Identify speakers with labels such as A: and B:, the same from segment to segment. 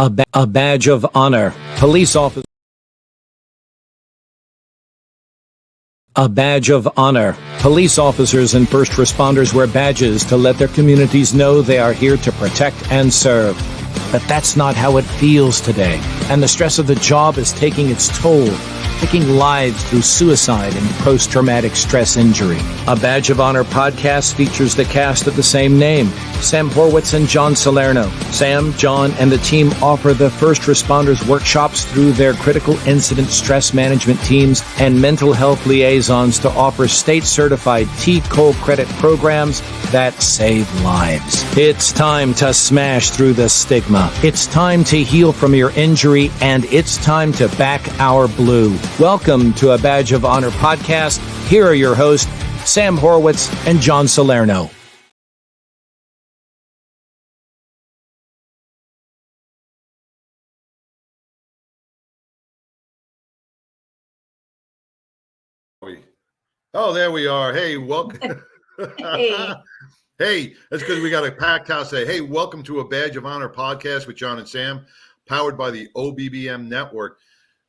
A: A badge of honor. Police officer. A badge of honor. Police officers and first responders wear badges to let their communities know they are here to protect and serve. But that's not how it feels today, and the stress of the job is taking its toll, taking lives through suicide and post-traumatic stress injury. A Badge of Honor podcast features the cast of the same name, Sam Horwitz and John Salerno. Sam, John, and the team offer the first responders workshops through their critical incident stress management teams and mental health liaisons to offer state-certified T-COLE credit programs that save lives. It's time to smash through the stigma. It's time to heal from your injury, and it's time to back our blue. Welcome to A Badge of Honor podcast. Here are your hosts, Sam Horwitz and John Salerno.
B: Oh, there we are. Hey, welcome.
C: Hey.
B: Hey, that's because we got a packed house today. Hey, welcome to A Badge of Honor podcast with John and Sam, powered by the OBBM network.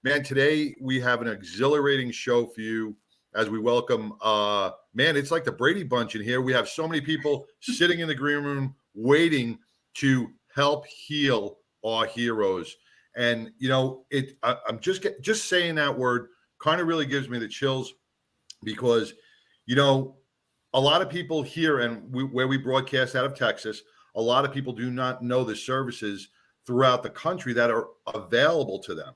B: Man, today we have an exhilarating show for you as we welcome, man, it's like the Brady Bunch in here. We have so many people sitting in the green room waiting to help heal our heroes. And, you know, I'm just saying that word kind of really gives me the chills because, you know, a lot of people here where we broadcast out of Texas, a lot of people do not know the services throughout the country that are available to them.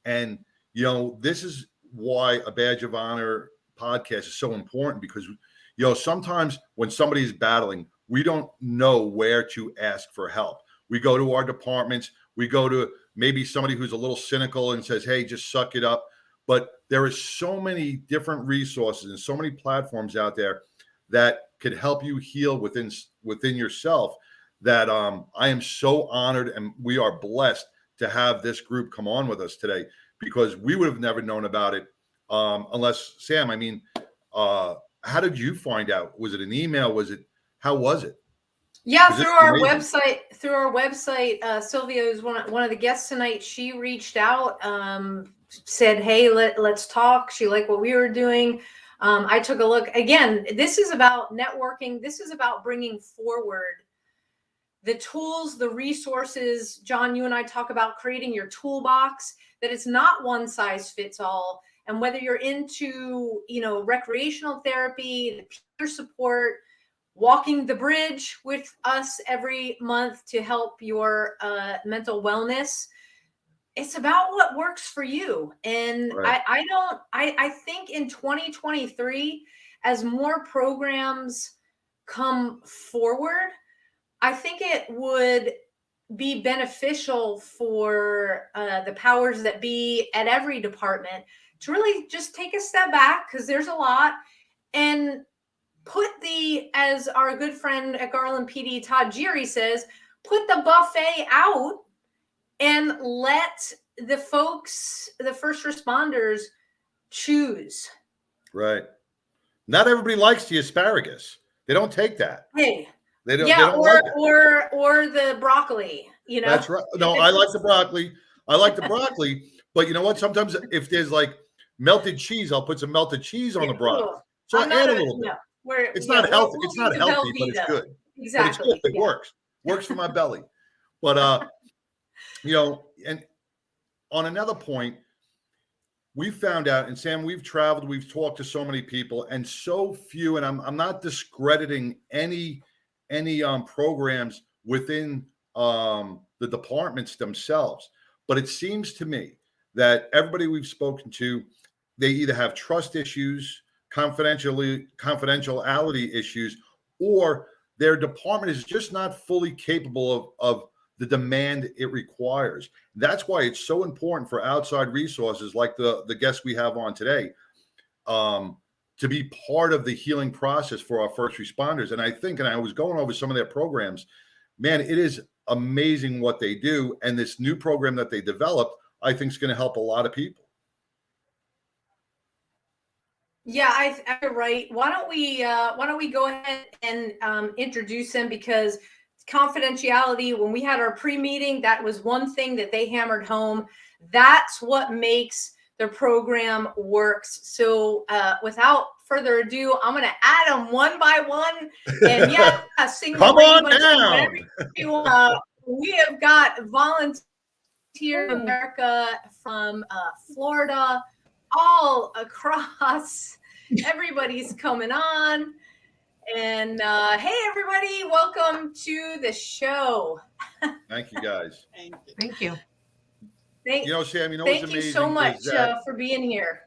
B: And, you know, this is why A Badge of Honor podcast is so important because, you know, sometimes when somebody's battling, we don't know where to ask for help. We go to our departments, we go to maybe somebody who's a little cynical and says, hey, just suck it up. But there is so many different resources and so many platforms out there that could help you heal within yourself that I am so honored and we are blessed to have this group come on with us today because we would have never known about it unless, Sam, I mean, how did you find out? Was it an email? How was it?
C: Yeah, through our website, Sylvia is one of the guests tonight. She reached out, said, hey, let's talk. She liked what we were doing. I took a look. Again, this is about networking. This is about bringing forward the tools, the resources. John, you and I talk about creating your toolbox, that it's not one size fits all. And whether you're into, you know, recreational therapy, the peer support, walking the bridge with us every month to help your mental wellness, it's about what works for you. And right. I think in 2023, as more programs come forward, I think it would be beneficial for the powers that be at every department to really just take a step back, because there's a lot, and put as our good friend at Garland PD, Todd Geary, says, put the buffet out and let the folks, the first responders, choose.
B: Right. Not everybody likes the asparagus. They don't take that.
C: Hey.
B: They don't.
C: Yeah,
B: they don't like it.
C: or the broccoli. You know.
B: That's right. No, I like the broccoli. But you know what? Sometimes if there's like melted cheese, I'll put some melted cheese on the broccoli. So I add a little bit. It's not healthy. It's not healthy, but it's good.
C: Exactly.
B: But it's good. It works. Works for my belly. But you know, and on another point, we found out, and Sam, we've traveled, we've talked to so many people, and so few, and I'm not discrediting any programs within the departments themselves, but it seems to me that everybody we've spoken to, they either have trust issues, confidentiality issues, or their department is just not fully capable of the demand it requires. That's why it's so important for outside resources like the guests we have on today to be part of the healing process for our first responders. And I was going over some of their programs, man, it is amazing what they do. And this new program that they developed, I think is going to help a lot of people.
C: Yeah, you're right. Why don't we go ahead and introduce them, because confidentiality. When we had our pre-meeting, that was one thing that they hammered home. That's what makes the program works. So without further ado, I'm going to add them one by one. And yeah, sing
B: Come
C: the
B: on
C: Bunch,
B: down.
C: we have got Volunteer America from Florida, all across. Everybody's coming on. And hey, everybody, welcome to the show.
B: Thank you, guys.
C: Thank you.
B: Sam,
C: thank you so much for being here.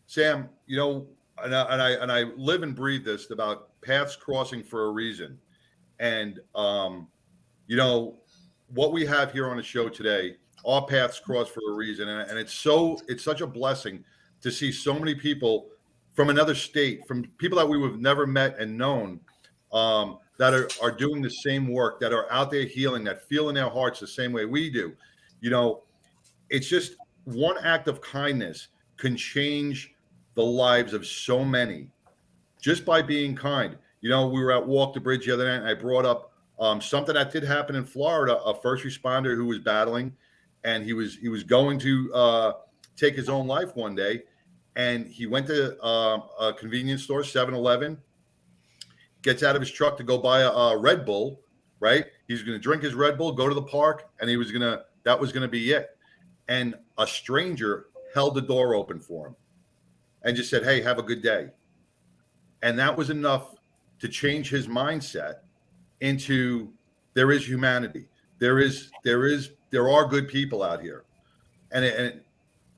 B: Sam, and I live and breathe this about paths crossing for a reason. And, what we have here on the show today, all paths cross for a reason. And it's such a blessing to see so many people from another state, from people that we would have never met and known, that are doing the same work, that are out there healing, that feel in their hearts the same way we do. It's just one act of kindness can change the lives of so many just by being kind. We were at Walk the Bridge the other night, and I brought up something that did happen in Florida, a first responder who was battling, and he was going to take his own life one day. And he went to a convenience store, 7-Eleven, gets out of his truck to go buy a Red Bull, right? He's going to drink his Red Bull, go to the park, and that was going to be it. And a stranger held the door open for him and just said, "Hey, have a good day." And that was enough to change his mindset into there is humanity. There are good people out here. And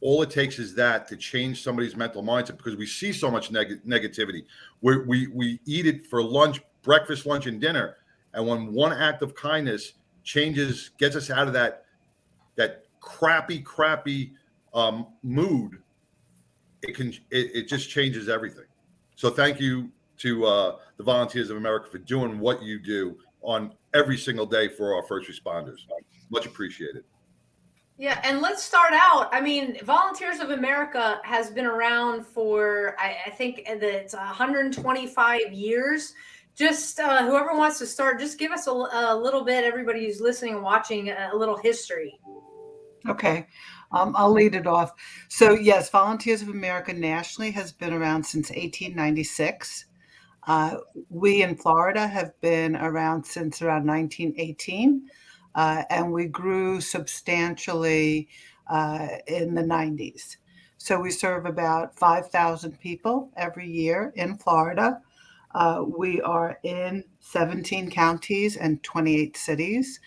B: all it takes is that to change somebody's mental mindset, because we see so much negativity. We eat it for lunch, breakfast, lunch, and dinner. And when one act of kindness gets us out of that crappy mood, it just changes everything. So thank you to the Volunteers of America for doing what you do on every single day for our first responders. Much appreciated.
C: Yeah, and let's start out. I mean, Volunteers of America has been around for, I think that it's 125 years. Just whoever wants to start, just give us a little bit, everybody who's listening and watching, a little history.
D: Okay, I'll lead it off. So yes, Volunteers of America nationally has been around since 1896. We in Florida have been around since around 1918. And we grew substantially in the 90s. So we serve about 5,000 people every year in Florida. We are in 17 counties and 28 cities.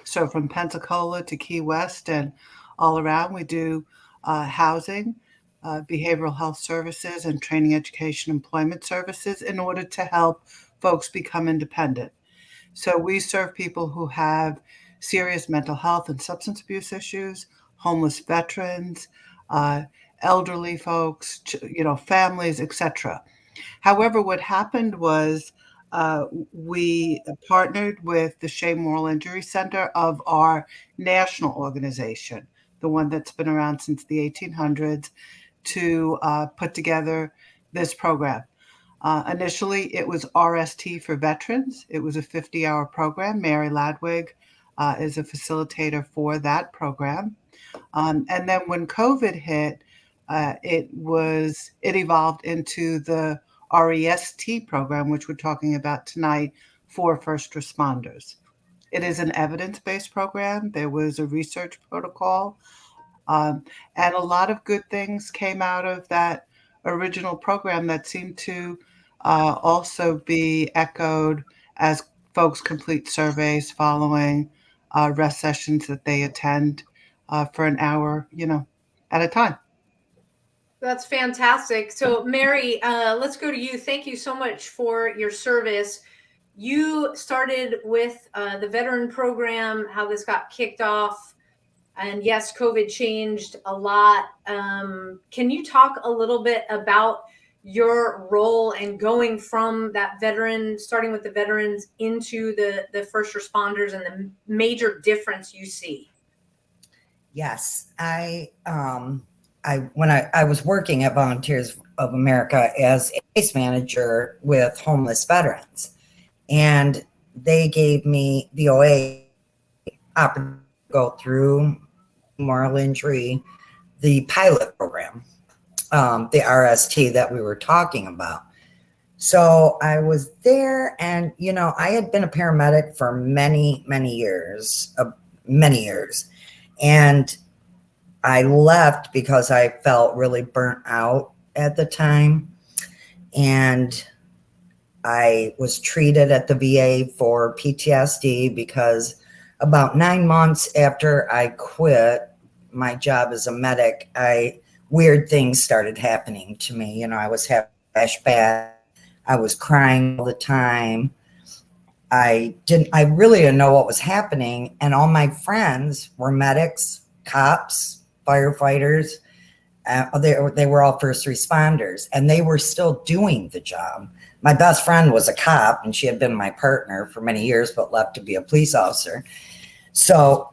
D: So from Pensacola to Key West and all around, we do housing, behavioral health services, and training, education, employment services in order to help folks become independent. So we serve people who have serious mental health and substance abuse issues, homeless veterans, elderly folks, families, etc. However, what happened was we partnered with the Shea Moral Injury Center of our national organization, the one that's been around since the 1800s, to put together this program. Initially, it was ReST for veterans. It was a 50-hour program. Mary Ladwig is a facilitator for that program. And then when COVID hit, it evolved into the ReST program, which we're talking about tonight, for first responders. It is an evidence-based program. There was a research protocol, and a lot of good things came out of that original program that seemed to also be echoed as folks complete surveys following ReST sessions that they attend for an hour, at a time.
C: That's fantastic. So Mary, let's go to you. Thank you so much for your service. You started with the veteran program, how this got kicked off. And yes, COVID changed a lot. Can you talk a little bit about your role and going from that veteran, starting with the veterans, into the first responders, and the major difference you see?
E: Yes, when I was working at Volunteers of America as a case manager with homeless veterans, and they gave me VOA opportunity to go through moral injury, the pilot program, the RST that we were talking about. So I was there, and, you know, I had been a paramedic for many, many years. And I left because I felt really burnt out at the time. And I was treated at the VA for PTSD because about 9 months after I quit my job as a medic, weird things started happening to me. You know, I was having flashbacks. I was crying all the time. I really didn't know what was happening. And all my friends were medics, cops, firefighters. They were all first responders, and they were still doing the job. My best friend was a cop, and she had been my partner for many years, but left to be a police officer. So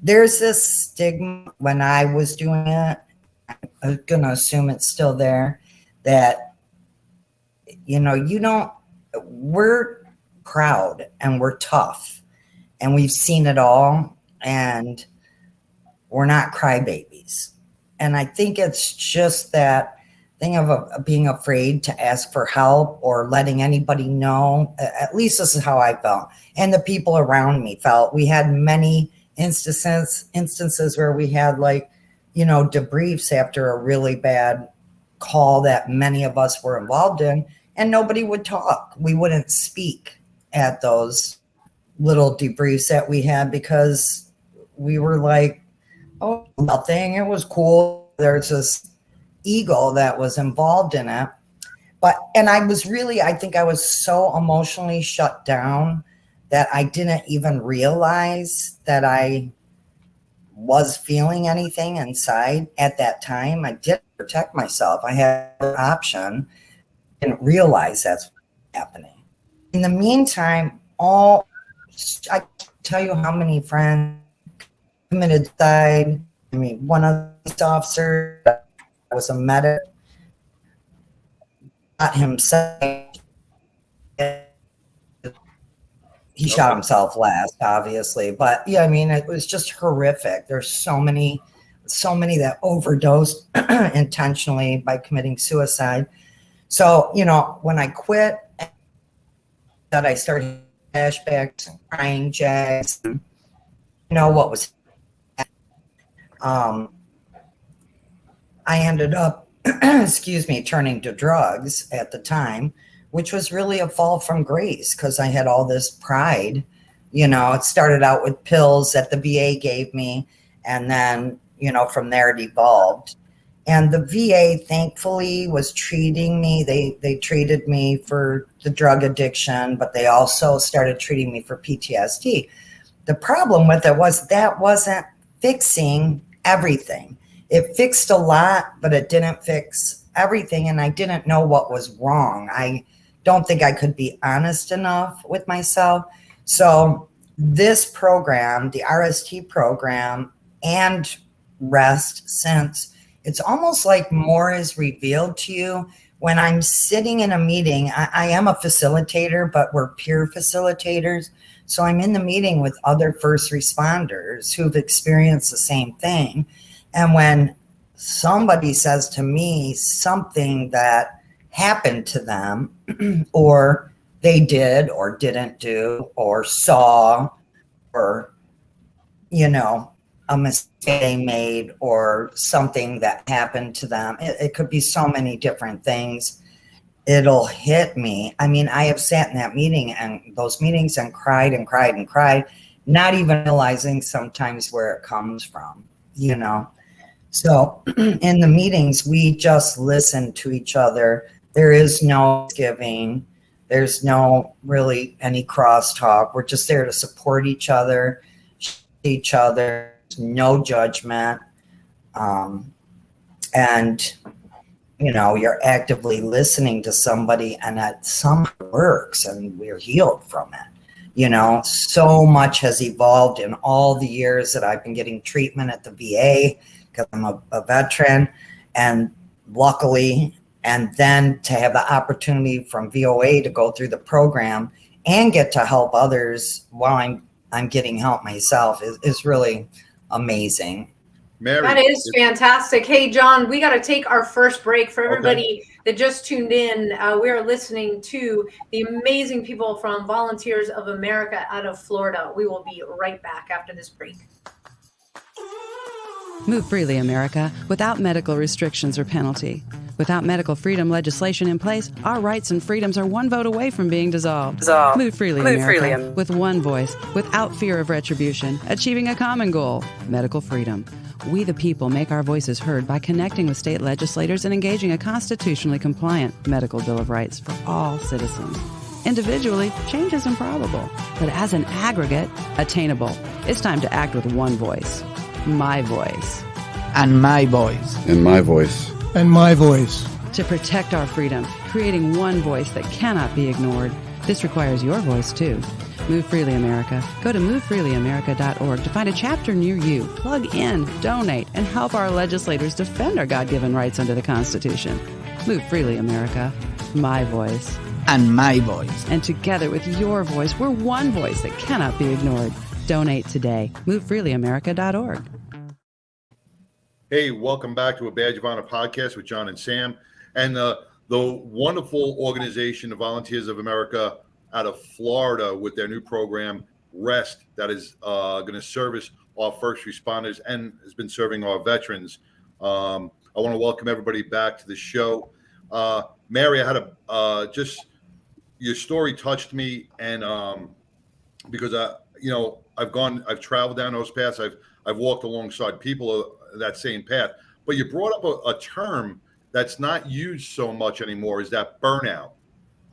E: there's this stigma when I was doing it. I'm going to assume it's still there, that, you know, we're proud and we're tough and we've seen it all, and we're not crybabies. And I think it's just that thing of being afraid to ask for help or letting anybody know. At least this is how I felt. And the people around me felt. We had many instances where we had, like, you know, debriefs after a really bad call that many of us were involved in, and nobody would talk. We wouldn't speak at those little debriefs that we had because we were like, oh, nothing. It was cool. There's this ego that was involved in it. And I think I was so emotionally shut down that I didn't even realize that I was feeling anything inside at that time. I didn't protect myself. I had an option. Didn't realize that's what's happening. In the meantime, I can tell you how many friends committed suicide. I mean, one of the police officers was a medic, got himself. He shot himself last, obviously, but yeah, I mean, it was just horrific. There's so many that overdosed intentionally by committing suicide. So, you know, when I quit, that I started flashbacks and crying jags, you know what was I ended up, turning to drugs at the time, which was really a fall from grace because I had all this pride. You know, it started out with pills that the VA gave me, and then, you know, from there it evolved. And the VA, thankfully, was treating me. They treated me for the drug addiction, but they also started treating me for PTSD. The problem with it was that wasn't fixing everything. It fixed a lot, but it didn't fix everything, and I didn't know what was wrong. I don't think I could be honest enough with myself. So this program, the RST program, and ReST, since it's almost like more is revealed to you when I'm sitting in a meeting. I am a facilitator, but we're peer facilitators. So I'm in the meeting with other first responders who've experienced the same thing. And when somebody says to me something that happened to them, or they did or didn't do, or saw, or, you know, a mistake they made, or something that happened to them, it could be so many different things. It'll hit me. I mean, I have sat in that meeting and those meetings and cried and cried and cried, not even realizing sometimes where it comes from, you know. So in the meetings, we just listen to each other. There is no giving. There's no really any crosstalk. We're just there to support each other, no judgment. And, you know, you're actively listening to somebody, and that somehow works, and we're healed from it. You know, so much has evolved in all the years that I've been getting treatment at the VA, because I'm a veteran, and luckily, and then to have the opportunity from VOA to go through the program and get to help others while I'm getting help myself is really amazing.
B: Mary,
C: that is fantastic. Hey, John, we got to take our first break. For everybody that just tuned in, we are listening to the amazing people from Volunteers of America out of Florida. We will be right back after this break.
F: Move freely, America, without medical restrictions or penalty. Without medical freedom legislation in place, our rights and freedoms are one vote away from being dissolved. Move freely, America, with one voice, without fear of retribution, achieving a common goal, medical freedom. We the people make our voices heard by connecting with state legislators and engaging a constitutionally compliant medical Bill of Rights for all citizens. Individually, change is improbable, but as an aggregate, attainable. It's time to act with one voice. My voice.
G: And my voice.
H: And my voice.
G: And my voice.
F: To protect our freedom, creating one voice that cannot be ignored. This requires your voice, too. Move Freely America. Go to movefreelyamerica.org to find a chapter near you. Plug in, donate, and help our legislators defend our God-given rights under the Constitution. Move Freely America. My voice.
G: And my voice.
F: And together with your voice, we're one voice that cannot be ignored. Donate today. MoveFreelyAmerica.org.
B: Hey, welcome back to a Badge of Honor podcast with John and Sam, and the wonderful organization, the Volunteers of America out of Florida, with their new program, ReST, that is going to service our first responders and has been serving our veterans. I want to welcome everybody back to the show. Mary, I had just your story touched me, and because I've traveled down those paths. I've walked alongside people that same path. But you brought up a term that's not used so much anymore, is that burnout.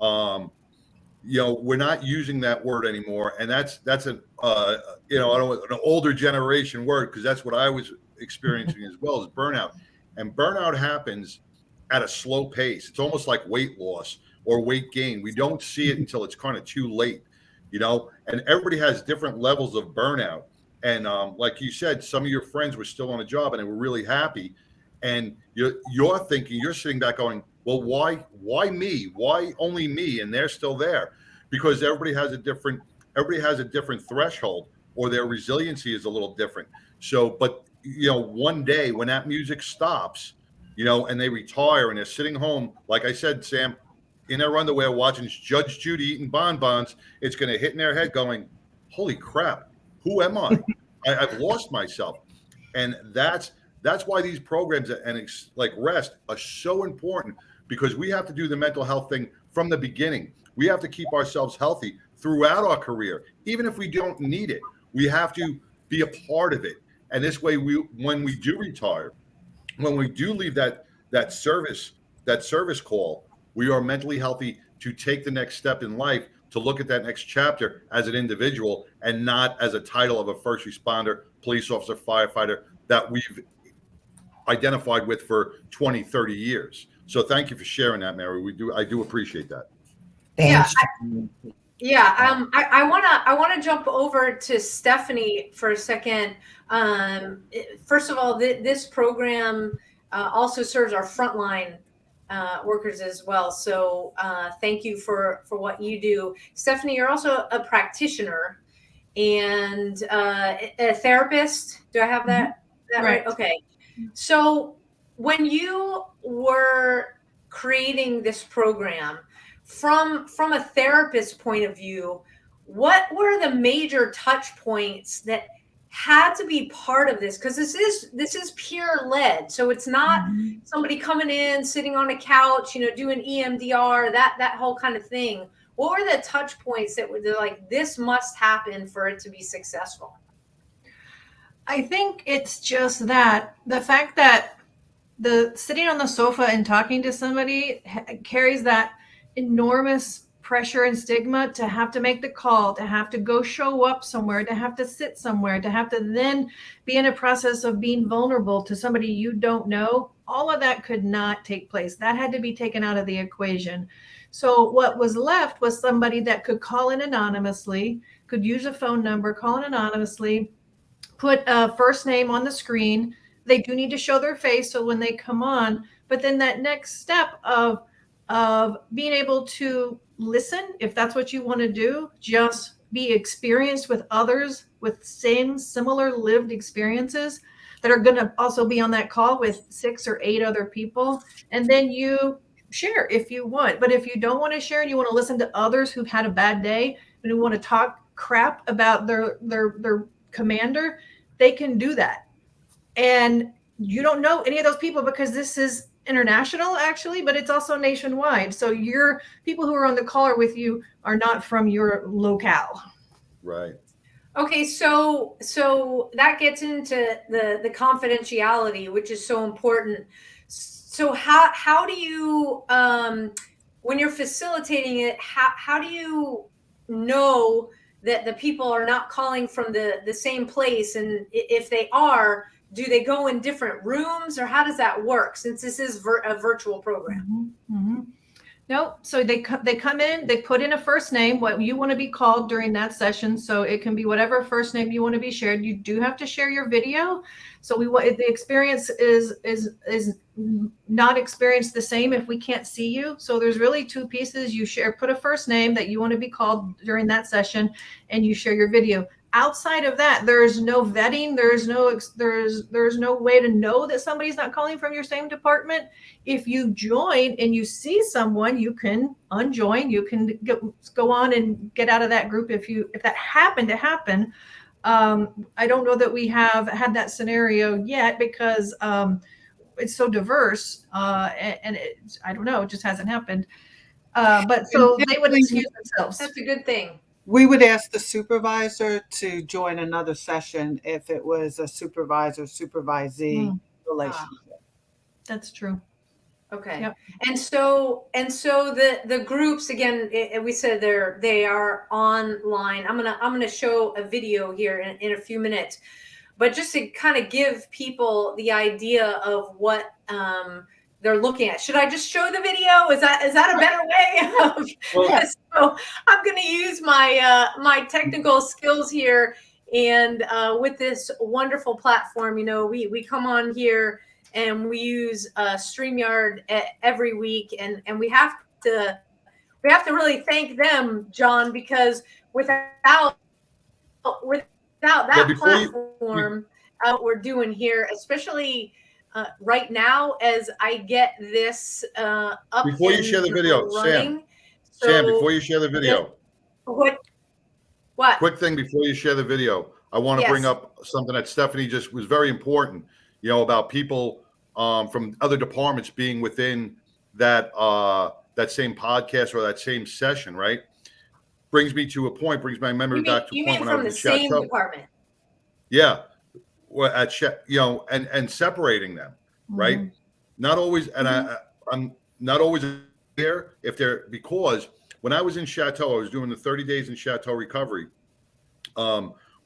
B: We're not using that word anymore, and that's an an older generation word, because that's what I was experiencing as well, is burnout. And burnout happens at a slow pace. It's almost like weight loss or weight gain. We don't see it until it's kind of too late. And everybody has different levels of burnout. And like you said, some of your friends were still on a job and they were really happy. And you're thinking, you're sitting back going, well, why me? Why only me? And they're still there, because everybody has a different threshold, or their resiliency is a little different. So, but one day when that music stops, and they retire and they're sitting home, like I said, Sam, in their underwear watching Judge Judy eating bonbons, it's going to hit in their head going, holy crap, who am I? I've lost myself. And that's why these programs and like ReST are so important, because we have to do the mental health thing from the beginning. We have to keep ourselves healthy throughout our career. Even if we don't need it, we have to be a part of it. And this way, when we do retire, when we do leave that service call, we are mentally healthy to take the next step in life, to look at that next chapter as an individual and not as a title of a first responder, police officer, firefighter that we've identified with for 20, 30 years. So thank you for sharing that, Mary. I do appreciate that.
E: Thanks.
C: I want to jump over to Stephanie for a second. First of all, this program also serves our frontline workers as well. So thank you for what you do. Stephanie, you're also a practitioner and a therapist. Do I have that right? Okay. So when you were creating this program, from a therapist point of view, what were the major touch points that had to be part of this? Because this is peer led, so it's not somebody coming in, sitting on a couch, doing EMDR, that whole kind of thing. What were the touch points that were like, this must happen for it to be successful?
I: I think it's just that the fact that the sitting on the sofa and talking to somebody carries that enormous pressure and stigma to have to make the call, to have to go show up somewhere, to have to sit somewhere, to have to then be in a process of being vulnerable to somebody you don't know. All of that could not take place. That had to be taken out of the equation. So what was left was somebody that could call in anonymously, could use a phone number, call in anonymously, put a first name on the screen. They do need to show their face so when they come on, but then that next step of of being able to listen, if that's what you want to do, just be experienced with others with similar lived experiences that are going to also be on that call with 6 or 8 other people. And then you share if you want. But if you don't want to share and you want to listen to others who've had a bad day and who want to talk crap about their commander, they can do that. And you don't know any of those people because this is international actually, but it's also nationwide. So your people who are on the call with you are not from your locale.
B: Right.
C: Okay, so that gets into the confidentiality, which is so important. So how do you when you're facilitating it, how do you know that the people are not calling from the same place, and if they are, do they go in different rooms, or how does that work since this is a virtual program?
I: Mm-hmm. No, so they come in, they put in a first name, what you want to be called during that session. So it can be whatever first name you want to be shared. You do have to share your video. So the experience is not experienced the same if we can't see you. So there's really 2 pieces. You put a first name that you want to be called during that session, and you share your video. Outside of that, there's no vetting. There's no way to know that somebody's not calling from your same department. If you join and you see someone, you can unjoin. You can go on and get out of that group if that happened to happen. I don't know that we have had that scenario yet because it's so diverse, and I don't know, it just hasn't happened. But so they would excuse themselves.
C: That's a good thing.
D: We would ask the supervisor to join another session if it was a supervisor-supervisee relationship.
I: That's true.
C: Okay.
I: Yep.
C: And so the groups, again, we said they are online. I'm gonna show a video here in a few minutes, but just to kind of give people the idea of what they're looking at. Should I just show the video? Is that a better way? So I'm going to use my technical skills here, and with this wonderful platform, we come on here and we use StreamYard every week, and we have to really thank them, John, because without that platform, what we're doing here, especially right now, as I get this up.
B: Before you share the video,
C: running,
B: Sam, before you share the video.
C: What?
B: Quick thing before you share the video. I want to bring up something that Stephanie just was very important, about people from other departments being within that same podcast or that same session, right? Brings me to a point, brings my memory back to a point when I was in Chateau.
C: You mean from the same department?
B: Yeah. At and separating them, right? Mm-hmm. Not always, and I'm not always there because when I was in Chateau, I was doing the 30 days in Chateau recovery.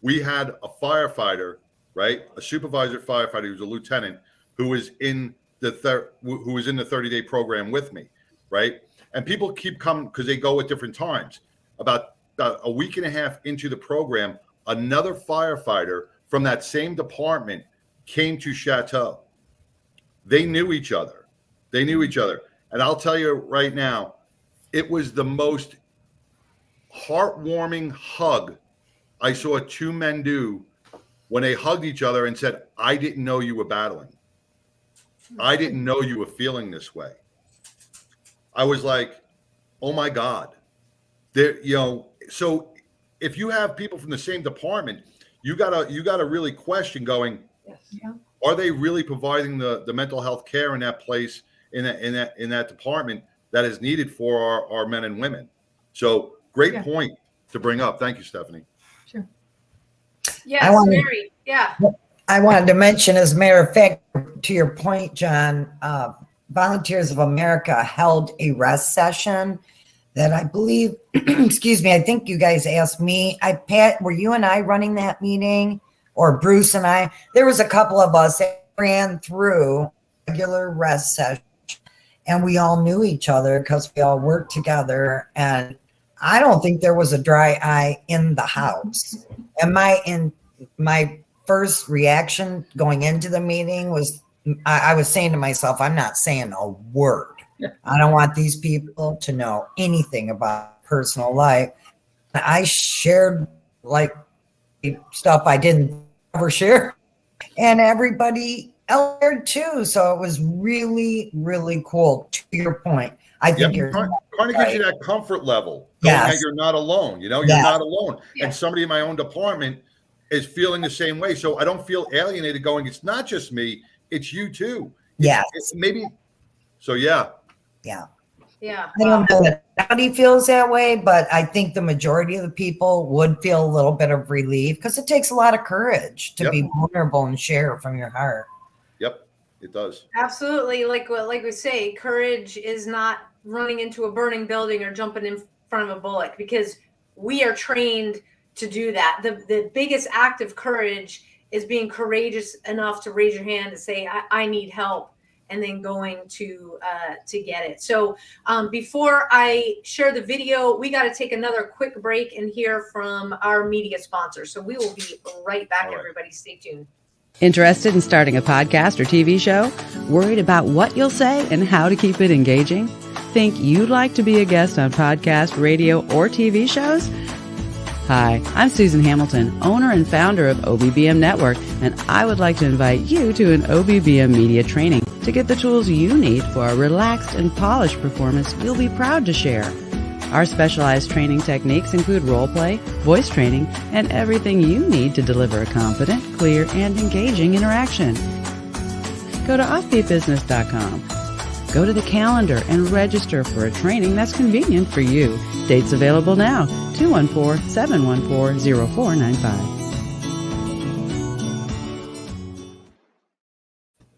B: We had a firefighter, right? A supervisor firefighter who was a lieutenant who was in the 30-day program with me, right? And people keep coming because they go at different times. About a week and a half into the program, another firefighter from that same department came to Chateau. They knew each other. And I'll tell you right now, it was the most heartwarming hug I saw 2 men do when they hugged each other and said, I didn't know you were battling. I didn't know you were feeling this way. I was like, oh my God. So if you have people from the same department, you gotta really question going, are they really providing the mental health care in that place, in that department that is needed for our men and women? So great point to bring up. Thank you, Stephanie.
I: Sure.
C: Yes, Mary. Yeah.
E: I wanted to mention, as a matter of fact, to your point, John, Volunteers of America held a ReST session that I believe, excuse me, I think you guys asked me. Pat, were you and I running that meeting, or Bruce and I? There was a couple of us that ran through regular ReST session, and we all knew each other because we all worked together. And I don't think there was a dry eye in the house. And my first reaction going into the meeting was, I was saying to myself, I'm not saying a word. I don't want these people to know anything about personal life. I shared like stuff I didn't ever share, and everybody else shared too. So it was really, really cool. To your point, I think you're
B: kind of gives you that comfort level, knowing that you're not alone. You know, you're not alone, and somebody in my own department is feeling the same way. So I don't feel alienated. Going, it's not just me; it's you too. Maybe. So
C: Yeah.
E: I don't know that everybody feels that way, but I think the majority of the people would feel a little bit of relief because it takes a lot of courage to be vulnerable and share from your heart.
B: Yep, it does.
C: Absolutely. Like we say, courage is not running into a burning building or jumping in front of a bullock, because we are trained to do that. The biggest act of courage is being courageous enough to raise your hand and say, I need help, and then going to get it. So before I share the video, we got to take another quick break and hear from our media sponsor. So we will be right back, everybody. Stay tuned.
F: Interested in starting a podcast or TV show? Worried about what you'll say and how to keep it engaging? Think you'd like to be a guest on podcast, radio, or TV shows? Hi, I'm Susan Hamilton, owner and founder of OBBM Network, and I would like to invite you to an OBBM media training to get the tools you need for a relaxed and polished performance you'll be proud to share. Our specialized training techniques include role play, voice training, and everything you need to deliver a confident, clear, and engaging interaction. Go to offbeatbusiness.com. Go to the calendar and register for a training that's convenient for you. Dates available now, 214-714-0495.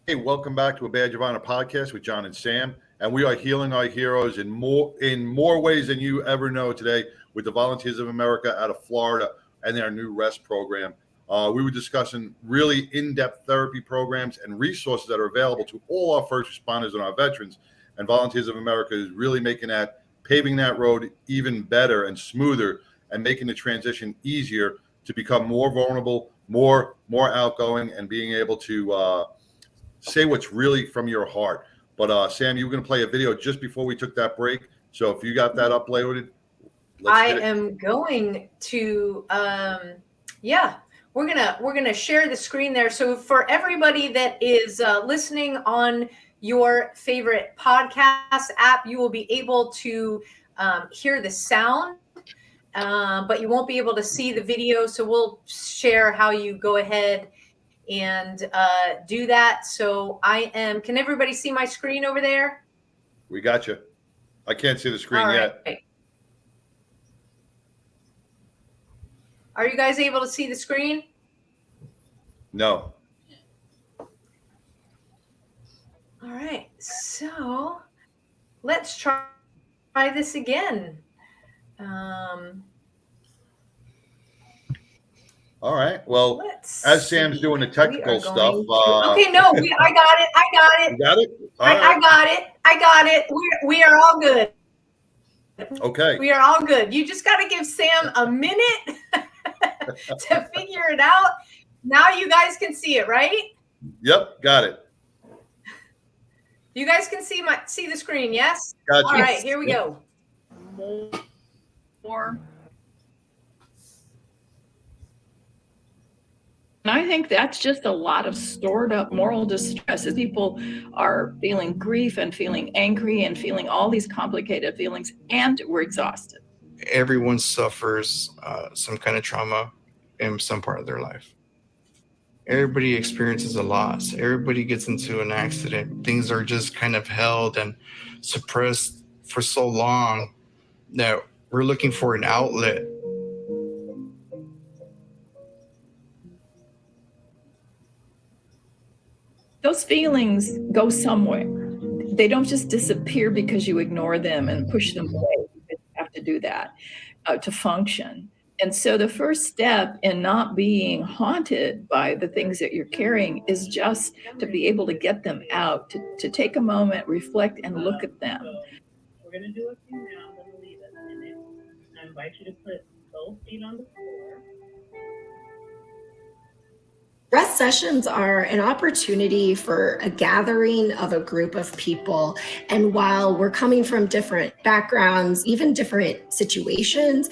B: Hey, welcome back to a Badge of Honor podcast with John and Sam. And we are healing our heroes in more ways than you ever know today with the Volunteers of America out of Florida and their new ReST program. We were discussing really in-depth therapy programs and resources that are available to all our first responders and our veterans. And Volunteers of America is really paving that road even better and smoother, and making the transition easier to become more vulnerable, more outgoing, and being able to say what's really from your heart. But Sam, you were going to play a video just before we took that break. So if you got that uploaded,
C: I am going to, we're gonna share the screen there. So for everybody that is listening on your favorite podcast app, you will be able to hear the sound, but you won't be able to see the video. So we'll share how you go ahead and do that. So can everybody see my screen over there?
B: We got you. I can't see the screen yet.
C: Are you guys able to see the screen?
B: No.
C: All right, so let's try this again.
B: All right. Well, as Sam's doing the technical stuff.
C: Okay, no, I got it.
B: You got it?
C: I got it. We are all good.
B: Okay.
C: We are all good. You just got to give Sam a minute to figure it out. Now you guys can see it, right?
B: Yep, got it.
C: You guys can see the screen, yes?
B: Gotcha.
C: All right, here we go.
H: More. And I think that's just a lot of stored up moral distress as people are feeling grief and feeling angry and feeling all these complicated feelings, and we're exhausted.
J: Everyone suffers some kind of trauma in some part of their life. Everybody experiences a loss. Everybody gets into an accident. Things are just kind of held and suppressed for so long that we're looking for an outlet.
H: Those feelings go somewhere. They don't just disappear because you ignore them and push them away. You have to do that to function. And so the first step in not being haunted by the things that you're carrying is just to be able to get them out, to take a moment, reflect, and look at them.
K: We're going to do a few now. I'm going to leave it. And then I invite you to put both feet on the floor.
L: ReST sessions are an opportunity for a gathering of a group of people. And while we're coming from different backgrounds, even different situations,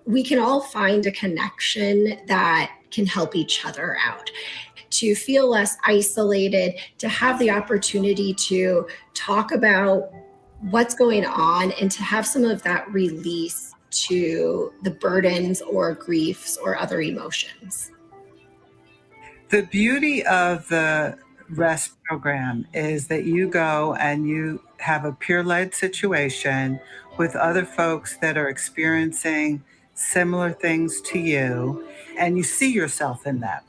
L: we can all find a connection that can help each other out, to feel less isolated, to have the opportunity to talk about what's going on and to have some of that release to the burdens or griefs or other emotions.
D: The beauty of the ReST program is that you go and you have a peer-led situation with other folks that are experiencing similar things to you, and you see yourself in that.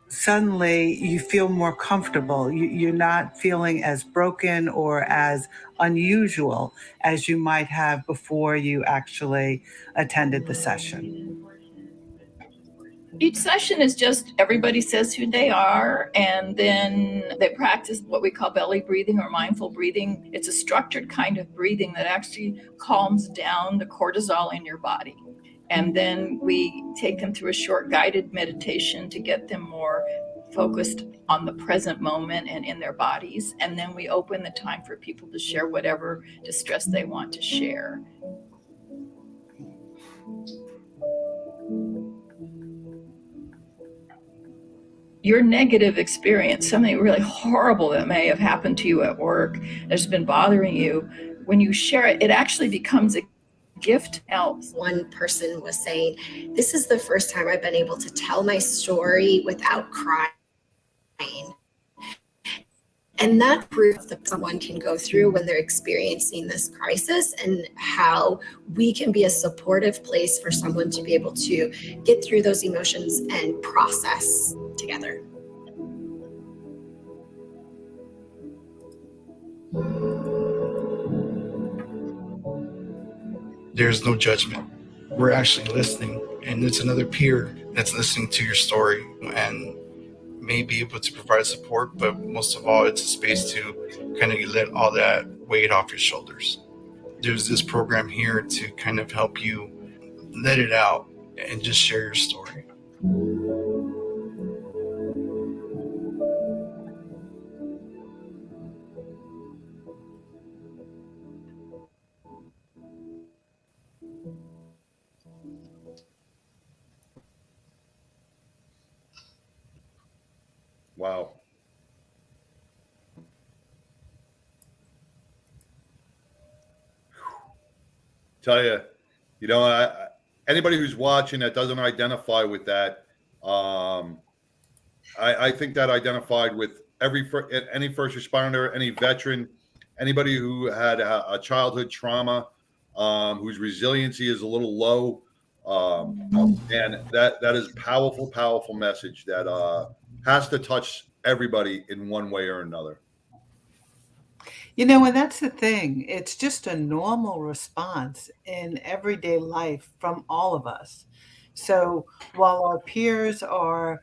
D: Suddenly you feel more comfortable. You're not feeling as broken or as unusual as you might have before you actually attended the session.
H: Each session is just everybody says who they are, and then they practice what we call belly breathing or mindful breathing. It's a structured kind of breathing that actually calms down the cortisol in your body. And then we take them through a short guided meditation to get them more focused on the present moment and in their bodies. And then we open the time for people to share whatever distress they want to share. Your negative experience, something really horrible that may have happened to you at work that's been bothering you, when you share it, it actually becomes a gift.
L: Else, one person was saying, this is the first time I've been able to tell my story without crying. And that proof that someone can go through when they're experiencing this crisis, and how we can be a supportive place for someone to be able to get through those emotions and process together.
J: There's no judgment. We're actually listening, and it's another peer that's listening to your story and may be able to provide support, but most of all, it's a space to kind of let all that weight off your shoulders. There's this program here to kind of help you let it out and just share your story.
B: Wow. Tell you, anybody who's watching that doesn't identify with that, I think that identified with any first responder, any veteran, anybody who had a childhood trauma, whose resiliency is a little low, and that is powerful, powerful message that has to touch everybody in one way or another.
D: And that's the thing. It's just a normal response in everyday life from all of us. So while our peers are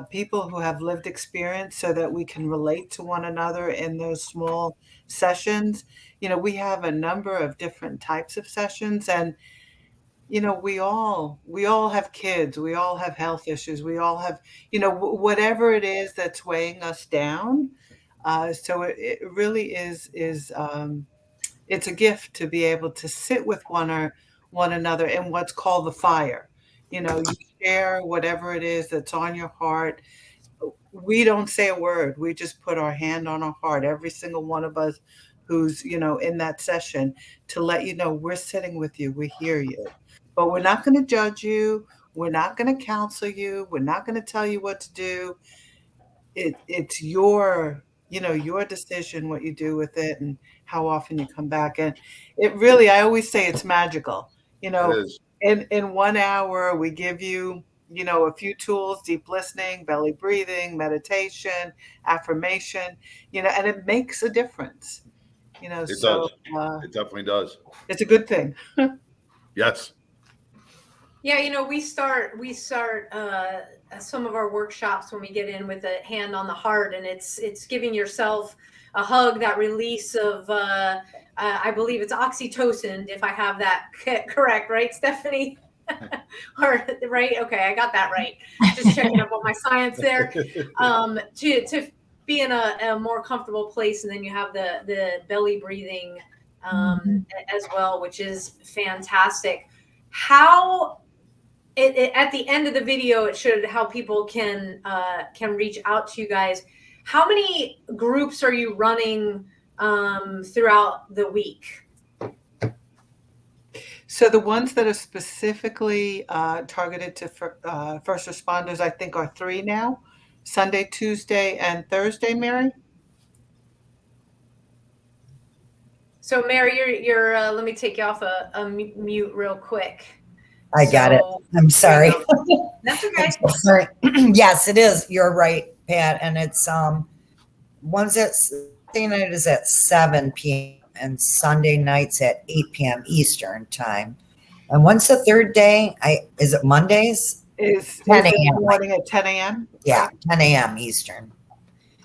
D: people who have lived experience so that we can relate to one another in those small sessions, we have a number of different types of sessions. And we all have kids, we all have health issues, we all have whatever it is that's weighing us down. So it really is it's a gift to be able to sit with one another in what's called the fire. You share whatever it is that's on your heart. We don't say a word. We just put our hand on our heart, every single one of us who's in that session, to let you know we're sitting with you, we hear you. But we're not going to judge you. We're not going to counsel you. We're not going to tell you what to do. It's your decision what you do with it and how often you come back. And it really, I always say it's magical.
B: It is.
D: In 1 hour, we give you, a few tools: deep listening, belly breathing, meditation, affirmation, and it makes a difference.
B: It does. It definitely does.
D: It's a good thing.
B: Yes.
C: Yeah, we start some of our workshops when we get in with a hand on the heart, and it's giving yourself a hug, that release of I believe it's oxytocin, if I have that correct, right, Stephanie? Or right? Okay, I got that right. Just checking up on my science there. To be in a more comfortable place, and then you have the belly breathing as well, which is fantastic. How at the end of the video, it showed how people can reach out to you guys. How many groups are you running throughout the week?
D: So the ones that are specifically targeted to first responders, I think, are 3 now: Sunday, Tuesday, and Thursday. Mary.
C: So Mary, you're let me take you off a mute real quick.
E: I got it. I'm sorry.
C: That's okay.
E: So sorry. Yes, it is. You're right, Pat. And it's one's at Saturday night is at 7 p.m. and Sunday nights at 8 p.m. Eastern time. And when's the third day? Is it Mondays?
D: Is
E: 10
D: it
E: a.m.
D: morning at 10 a.m.?
E: Yeah, 10 a.m. Eastern.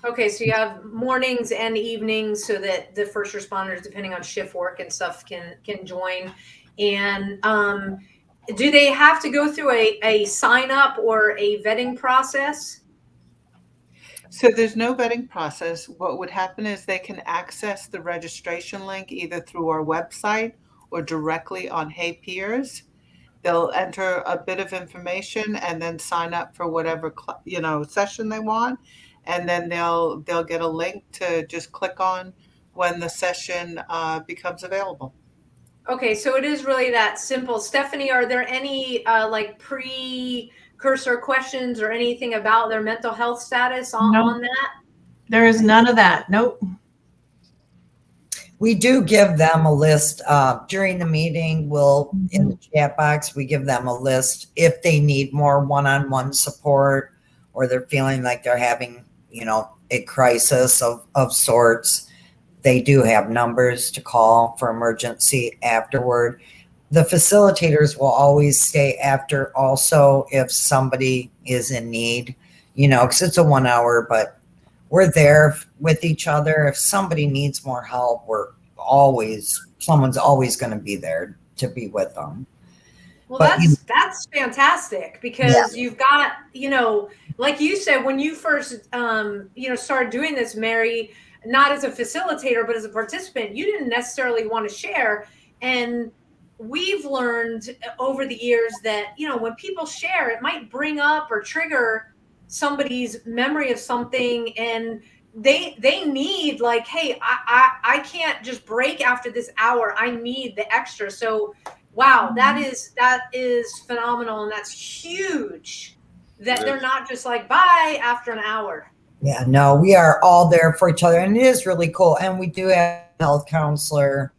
C: Okay, so you have mornings and evenings so that the first responders, depending on shift work and stuff, can join. And do they have to go through a sign up or a vetting process?
D: So there's no vetting process. What would happen is they can access the registration link either through our website or directly on Hey Peers. They'll enter a bit of information and then sign up for whatever session they want, and then they'll get a link to just click on when the session becomes available.
C: Okay, so it is really that simple. Stephanie, are there any like precursor questions or anything about their mental health status on that?
I: There is none of that. Nope.
E: We do give them a list during the meeting. In the chat box, we give them a list if they need more one-on-one support, or they're feeling like they're having, a crisis of sorts. They do have numbers to call for emergency afterward. The facilitators will always stay after also if somebody is in need, because it's a 1 hour, but we're there with each other. If somebody needs more help, someone's always going to be there to be with them.
C: Well, that's fantastic, because you've got, like you said, when you first, started doing this, Mary, not as a facilitator, but as a participant, you didn't necessarily want to share. And we've learned over the years that, when people share, it might bring up or trigger somebody's memory of something, and they need like, hey, I can't just break after this hour. I need the extra. So wow, that is phenomenal, and that's huge that they're not just like bye after an hour.
E: Yeah, no, we are all there for each other, and it is really cool. And we do have a health counselor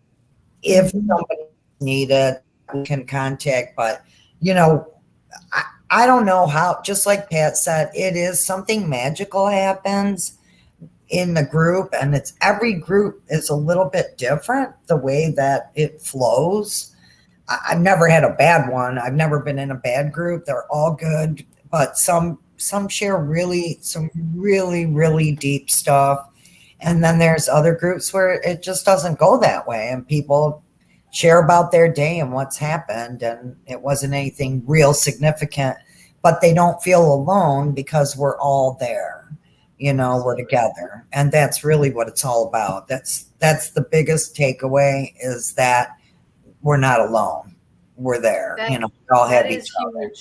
E: if somebody needs it, we can contact. But I don't know how, just like Pat said, it is something magical happens in the group, and every group is a little bit different the way that it flows. I've never had a bad one. I've never been in a bad group. They're all good, but some share some really, really deep stuff. And then there's other groups where it just doesn't go that way, and people share about their day and what's happened, and it wasn't anything real significant, but they don't feel alone because we're all there. We're together, and that's really what it's all about. That's the biggest takeaway, is that we're not alone. We're there. We all have each other.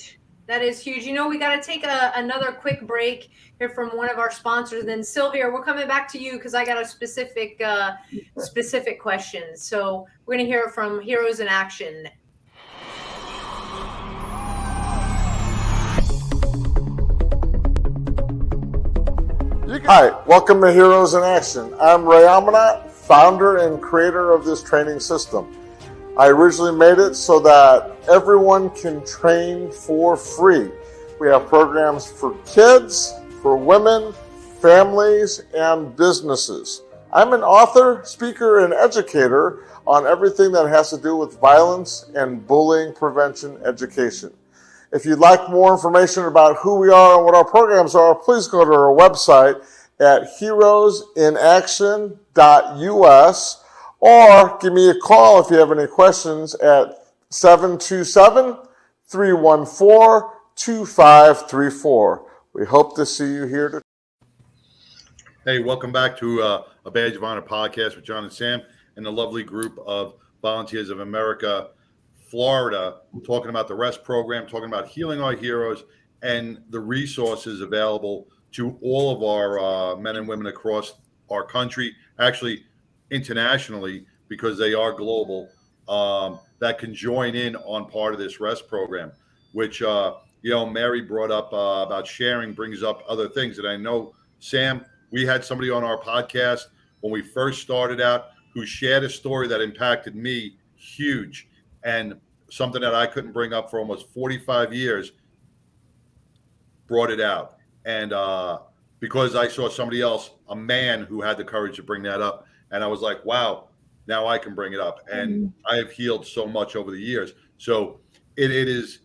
C: That is huge. We got to take another quick break here from one of our sponsors. Then Sylvia, we're coming back to you because I got a specific question. So we're going to hear from Heroes in Action.
M: Hi, welcome to Heroes in Action. I'm Ray Amanat, founder and creator of this training system. I originally made it so that everyone can train for free. We have programs for kids, for women, families, and businesses. I'm an author, speaker, and educator on everything that has to do with violence and bullying prevention education. If you'd like more information about who we are and what our programs are, please go to our website at heroesinaction.us, or give me a call if you have any questions at 727-314-2534. We hope to see you here today.
B: Hey, welcome back to a Badge of Honor podcast with John and Sam and the lovely group of Volunteers of America, Florida, talking about the ReST program, talking about healing our heroes and the resources available to all of our men and women across our country, actually internationally, because they are global, that can join in on part of this ReST program, which, Mary brought up about sharing brings up other things. And I know, Sam, we had somebody on our podcast when we first started out who shared a story that impacted me huge, and something that I couldn't bring up for almost 45 years brought it out. And because I saw somebody else, a man who had the courage to bring that up, and I was like, wow, now I can bring it up. And I have healed so much over the years. So it is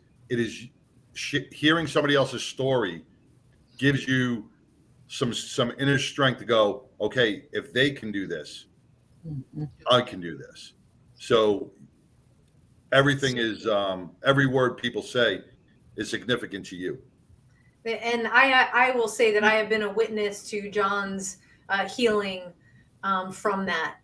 B: hearing somebody else's story gives you some inner strength to go, okay, if they can do this, I can do this. So everything is, every word people say is significant to you.
C: And I will say that I have been a witness to John's healing from that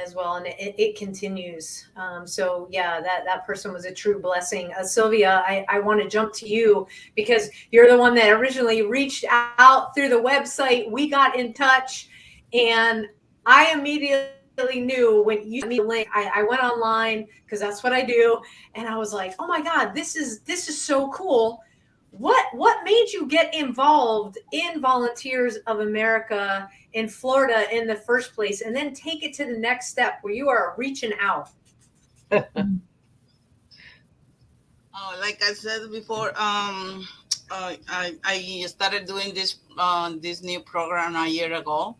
C: as well, and it continues. So yeah, that person was a true blessing. Sylvia, I want to jump to you because you're the one that originally reached out through the website. We got in touch, and I immediately knew when you sent me the link. I went online because that's what I do, and I was like, oh my God, this is so cool. What made you get involved in Volunteers of America in Florida in the first place, and then take it to the next step where you are reaching out?
N: Like I said before, I started doing this new program a year ago,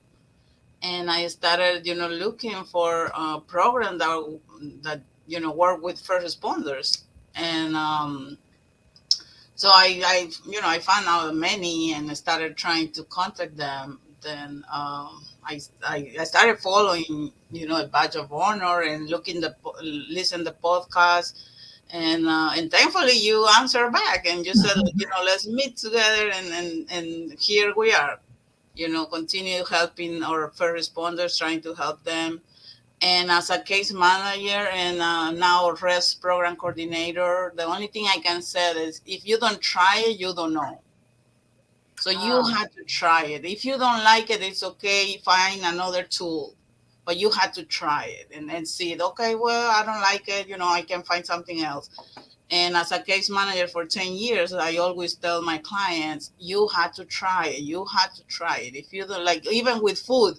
N: and I started looking for a program that work with first responders, and so I found out many and started trying to contact them. Then I started following, a Badge of Honor and listen the podcast, and thankfully you answered back and you said, let's meet together, and here we are, continue helping our first responders, trying to help them. And as a case manager and now a ReST program coordinator, the only thing I can say is if you don't try it, you don't know. So you have to try it. If you don't like it, it's okay. Find another tool. But you have to try it and see it. Okay, well, I don't like it. I can find something else. And as a case manager for 10 years, I always tell my clients, you have to try it. You have to try it. If you don't like, even with food,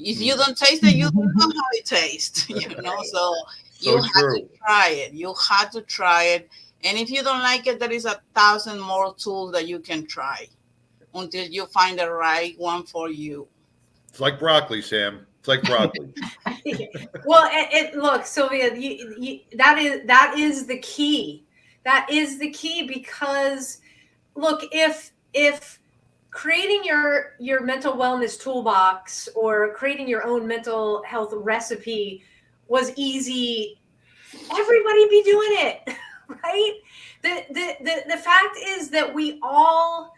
N: if you don't taste it, you don't know how it tastes, So you have to try it. You have to try it. And if you don't like it, there is 1,000 more tools that you can try until you find the right one for you.
B: It's like broccoli, Sam. It's like broccoli.
C: Well, look, Sylvia, that is the key. That is the key because, look, if creating your mental wellness toolbox or creating your own mental health recipe was easy, everybody be doing it, right? The fact is that we all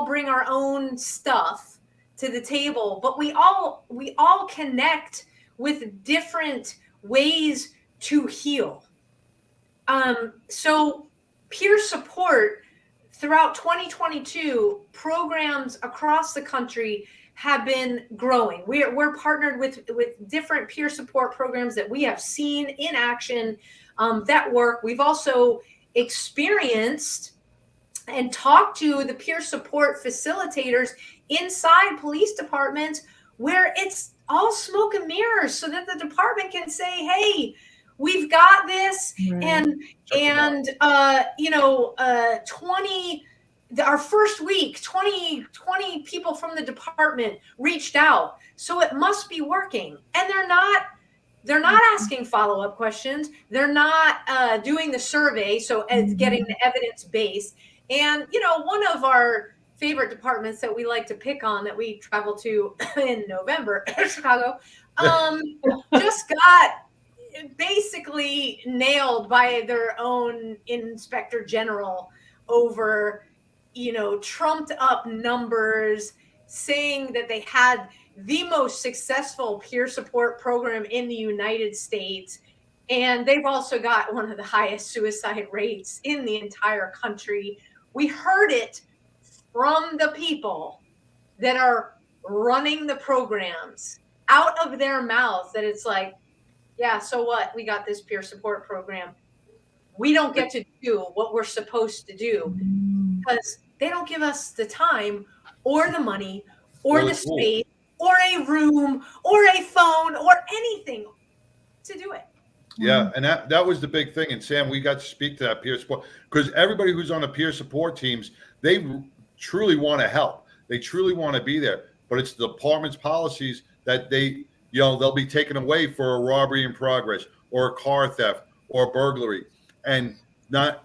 C: bring our own stuff to the table, but we all connect with different ways to heal. So peer support throughout 2022, programs across the country have been growing. We're partnered with different peer support programs that we have seen in action that work. We've also experienced and talked to the peer support facilitators inside police departments where it's all smoke and mirrors so that the department can say, hey, we've got this, and 20 our first week, 20 people from the department reached out, so it must be working. And they're not asking follow-up questions. They're not doing the survey, so getting the evidence base. And one of our favorite departments that we like to pick on that we travel to in November, Chicago, just got basically nailed by their own inspector general over, trumped up numbers, saying that they had the most successful peer support program in the United States. And they've also got one of the highest suicide rates in the entire country. We heard it from the people that are running the programs out of their mouths that it's like, yeah, so what? We got this peer support program. We don't get to do what we're supposed to do because they don't give us the time or the money or the space or a room or a phone or anything to do it.
B: Yeah, and that was the big thing. And Sam, we got to speak to that peer support because everybody who's on the peer support teams, they truly want to help. They truly want to be there. But it's the department's policies that they'll be taken away for a robbery in progress or a car theft or burglary. And not,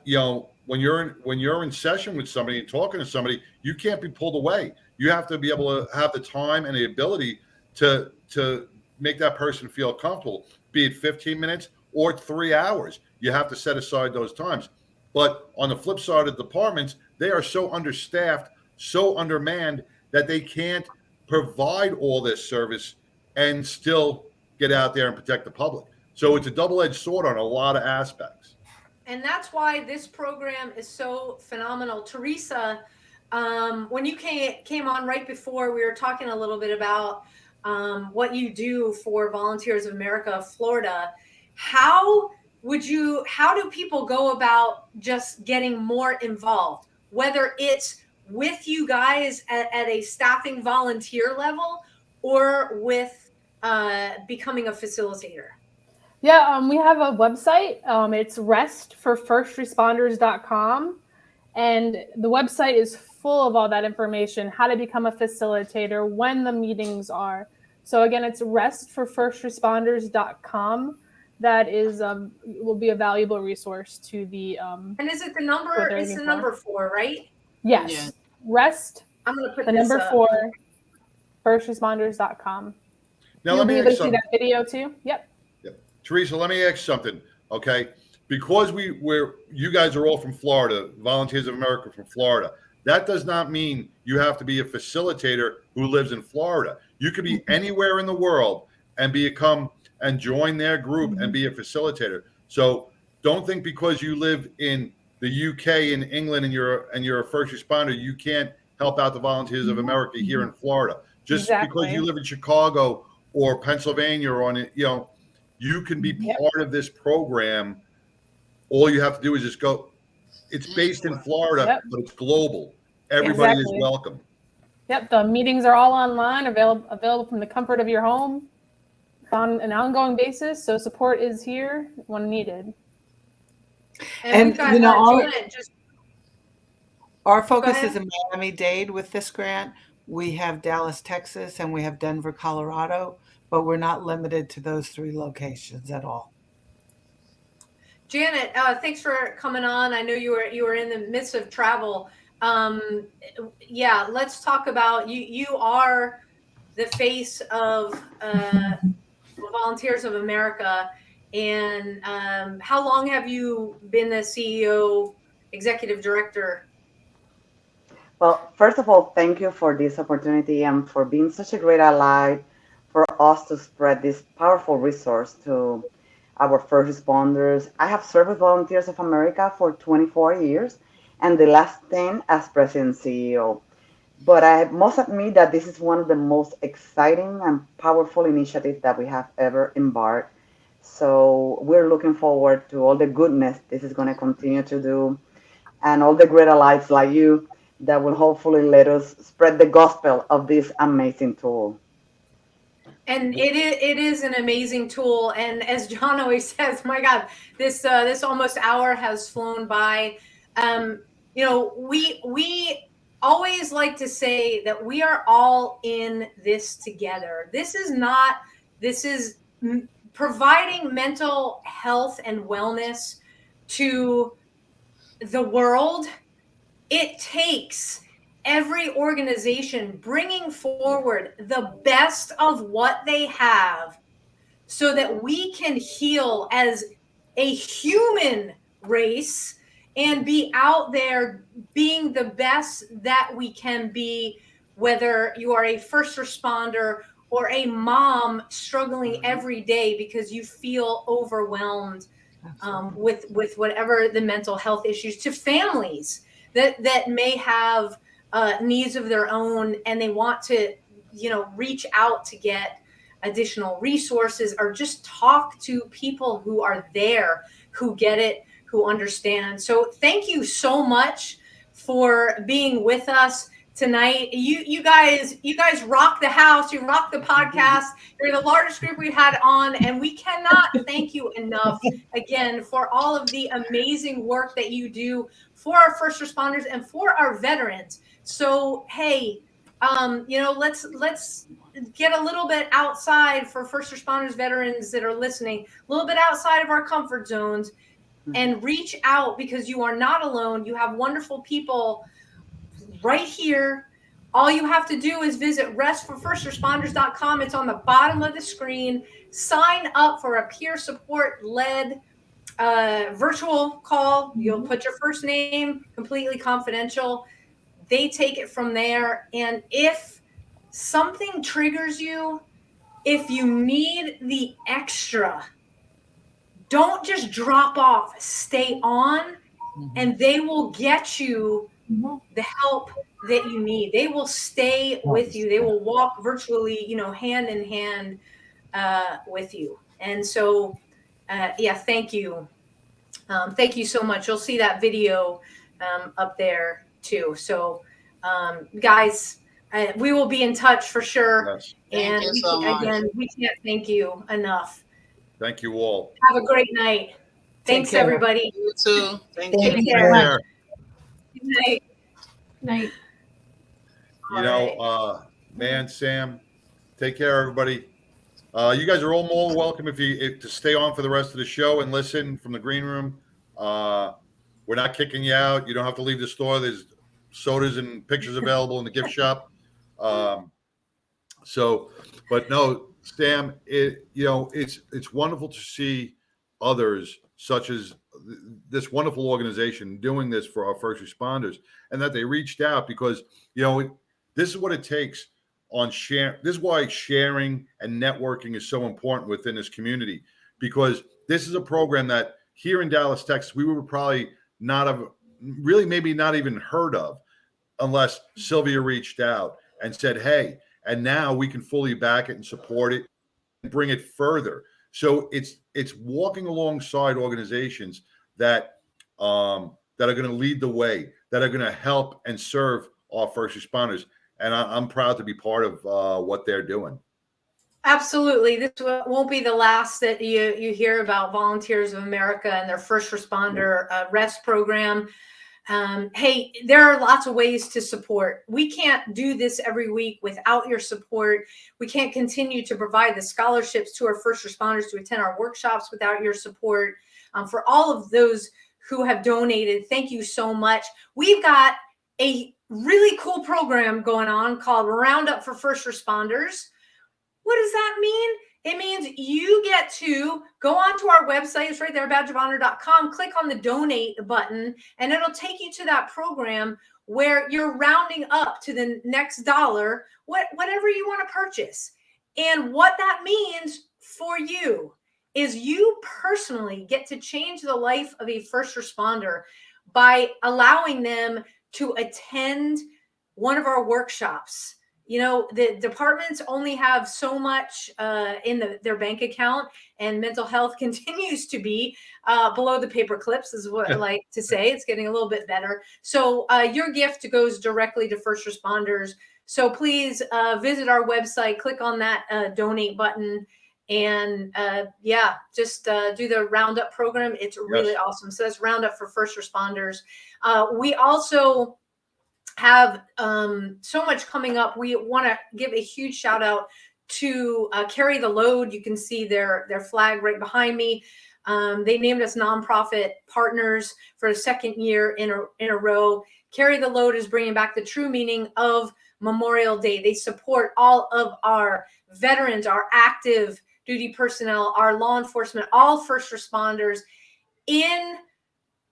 B: when you're in session with somebody and talking to somebody, you can't be pulled away. You have to be able to have the time and the ability to make that person feel comfortable, be it 15 minutes or 3 hours. You have to set aside those times. But on the flip side of the departments, they are so understaffed, so undermanned that they can't provide all this service and still get out there and protect the public. So it's a double-edged sword on a lot of aspects.
C: And that's why this program is so phenomenal. Teresa, when you came on right before, we were talking a little bit about what you do for Volunteers of America of Florida. How do people go about just getting more involved, whether it's with you guys at a staffing volunteer level or with becoming a facilitator?
O: Yeah, we have a website. It's restforfirstresponders.com. And the website is full of all that information, how to become a facilitator, when the meetings are. So again, it's restforfirstresponders.com. That is will be a valuable resource to the
C: and is it the number? It's the number 4, right?
O: Yes. Yeah. REST.
C: I'm gonna put
O: the number 4 firstresponders.com.
B: Now
O: You'll be able to see that video too. Yep.
B: Teresa, let me ask something, okay? Because you guys are all from Florida, Volunteers of America from Florida. That does not mean you have to be a facilitator who lives in Florida. You could be anywhere in the world and join their group and be a facilitator. So don't think because you live in the UK and England and you're a first responder, you can't help out the Volunteers of America here in Florida. Just because you live in Chicago or Pennsylvania or you can be part of this program. All you have to do is just go. It's based in Florida, but it's global. Everybody is welcome.
O: Yep, the meetings are all online, available from the comfort of your home on an ongoing basis. So support is here when needed.
D: And our focus is in Miami-Dade with this grant. We have Dallas, Texas, and we have Denver, Colorado, but we're not limited to those 3 locations at all.
C: Janet, thanks for coming on. I know you were in the midst of travel. Let's talk about you. You are the face of Volunteers of America. And how long have you been the CEO, executive director?
P: Well, first of all, thank you for this opportunity and for being such a great ally for us to spread this powerful resource to our first responders. I have served with Volunteers of America for 24 years and the last 10 as president and CEO. But I must admit that this is one of the most exciting and powerful initiatives that we have ever embarked. So we're looking forward to all the goodness this is going to continue to do and all the great allies like you that will hopefully let us spread the gospel of this amazing tool.
C: And it is an amazing tool. And as John always says, my God, this almost hour has flown by. We always like to say that we are all in this together. This is providing mental health and wellness to the world. It takes every organization bringing forward the best of what they have so that we can heal as a human race and be out there being the best that we can be, whether you are a first responder or a mom struggling every day because you feel overwhelmed with whatever the mental health issues, to families that may have needs of their own and they want to, reach out to get additional resources or just talk to people who are there, who get it, who understand. So thank you so much for being with us tonight. You guys rock the house. You rock the podcast. You're the largest group we've had on, and we cannot thank you enough again for all of the amazing work that you do for our first responders and for our veterans. So hey, let's get a little bit outside for first responders, veterans that are listening, a little bit outside of our comfort zones, and reach out, because you are not alone. You have wonderful people right here. All you have to do is visit restforfirstresponders.com. It's on the bottom of the screen. Sign up for a peer support led virtual call. You'll put your first name, completely confidential. They take it from there. And if something triggers you, if you need the extra, don't just drop off, stay on, and they will get you the help that you need. They will stay with you. They will walk virtually, hand in hand with you. And so, thank you. Thank you so much. You'll see that video up there too. So, guys, we will be in touch for sure.
B: Yes.
C: And again, we can't thank you enough.
B: Thank you all.
C: Have a great night. Thanks, everybody.
N: You too. Thank
C: you.
N: you.
C: Take care.
I: Good night. Night.
B: Man, Sam, take care, everybody. You guys are all more welcome if to stay on for the rest of the show and listen from the green room. We're not kicking you out. You don't have to leave the store. There's sodas and pictures available in the gift shop. But no, Sam, it's wonderful to see others such as this wonderful organization doing this for our first responders, and that they reached out because, this is what it takes on share. This is why sharing and networking is so important within this community, because this is a program that here in Dallas, Texas, we would probably not have really, maybe not even heard of unless Sylvia reached out and said, hey, and now we can fully back it and support it and bring it further. So it's walking alongside organizations that are going to lead the way, that are going to help and serve our first responders. And I'm proud to be part of what they're doing.
C: Absolutely. This won't be the last that you hear about Volunteers of America and their first responder ReST program. Hey, there are lots of ways to support. We can't do this every week without your support. We can't continue to provide the scholarships to our first responders to attend our workshops without your support. For all of those who have donated, thank you so much. We've got a really cool program going on called Roundup for First Responders. What does that mean? It means you get to go onto our website. It's right there, badgeofhonor.com. Click on the donate button, and it'll take you to that program where you're rounding up to the next dollar, whatever you want to purchase. And what that means for you is you personally get to change the life of a first responder by allowing them to attend one of our workshops. The departments only have so much in their bank account, and mental health continues to be below the paper clips, is what I like to say. It's getting a little bit better. So your gift goes directly to first responders. So please visit our website, click on that donate button, and just do the Roundup program. It's really awesome. So that's Roundup for First Responders. We also have so much coming up. We want to give a huge shout out to Carry the Load. You can see their flag right behind me. They named us nonprofit partners for a second year in a row. Carry the Load is bringing back the true meaning of Memorial Day. They support all of our veterans, our active duty personnel, our law enforcement, all first responders in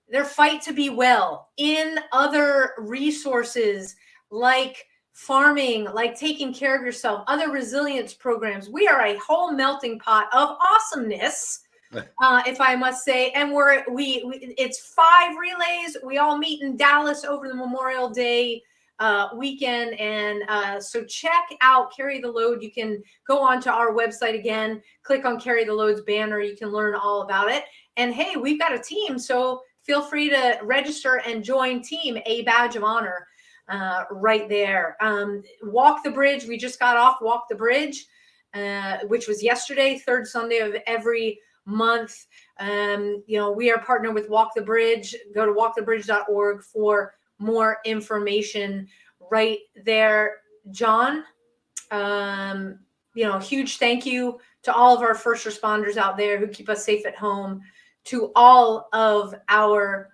C: their fight to be well, in other resources like farming, like taking care of yourself, other resilience programs. We are a whole melting pot of awesomeness, if I must say. And it's 5 relays. We all meet in Dallas over the Memorial Day weekend. And so check out Carry the Load. You can go onto our website again, click on Carry the Load's banner. You can learn all about it. And hey, we've got a team, so feel free to register and join team, a badge of honor right there. Walk the Bridge. We just got off Walk the Bridge, which was yesterday, 3rd Sunday of every month. We are partnered with Walk the Bridge. Go to walkthebridge.org for more information right there. John, huge thank you to all of our first responders out there who keep us safe at home, to all of our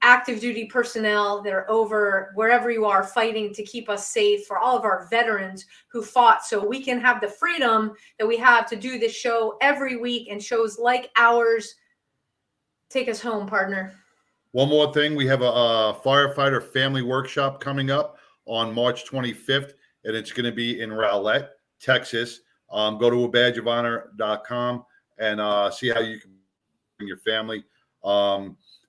C: active duty personnel that are over wherever you are fighting to keep us safe, for all of our veterans who fought so we can have the freedom that we have to do this show every week, and shows like ours. Take us home, partner.
B: One more thing. We have a firefighter family workshop coming up on March 25th, and it's going to be in Rowlett, Texas. Go to abadgeofhonor.com and see how you can bring your family.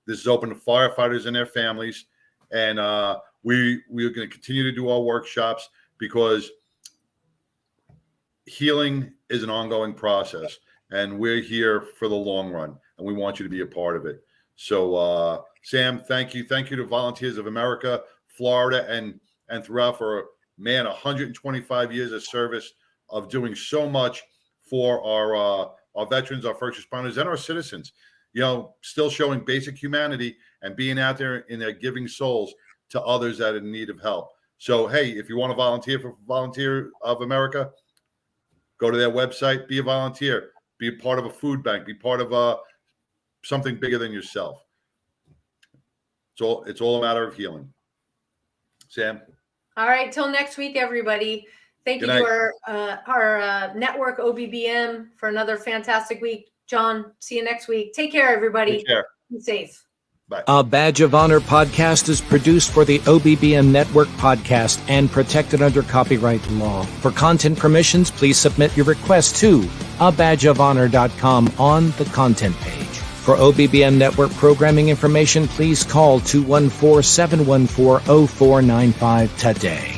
B: This is open to firefighters and their families. And we're going to continue to do our workshops, because healing is an ongoing process, and we're here for the long run, and we want you to be a part of it. So, Sam, thank you. Thank you to Volunteers of America, Florida, and throughout for, 125 years of service, of doing so much for our veterans, our first responders, and our citizens. Still showing basic humanity and being out there in their giving souls to others that are in need of help. So, hey, if you want to volunteer for Volunteer of America, go to their website, be a volunteer, be a part of a food bank, be part of something bigger than yourself. It's all a matter of healing. Sam?
C: All right. Till next week, everybody. Thank you to our network, OBBM, for another fantastic week. John, see you next week. Take care, everybody.
B: Take care.
C: Be safe.
B: Bye.
A: A Badge of Honor podcast is produced for the OBBM Network podcast and protected under copyright law. For content permissions, please submit your request to abadgeofhonor.com on the content page. For OBBM Network programming information, please call 214-714-0495 today.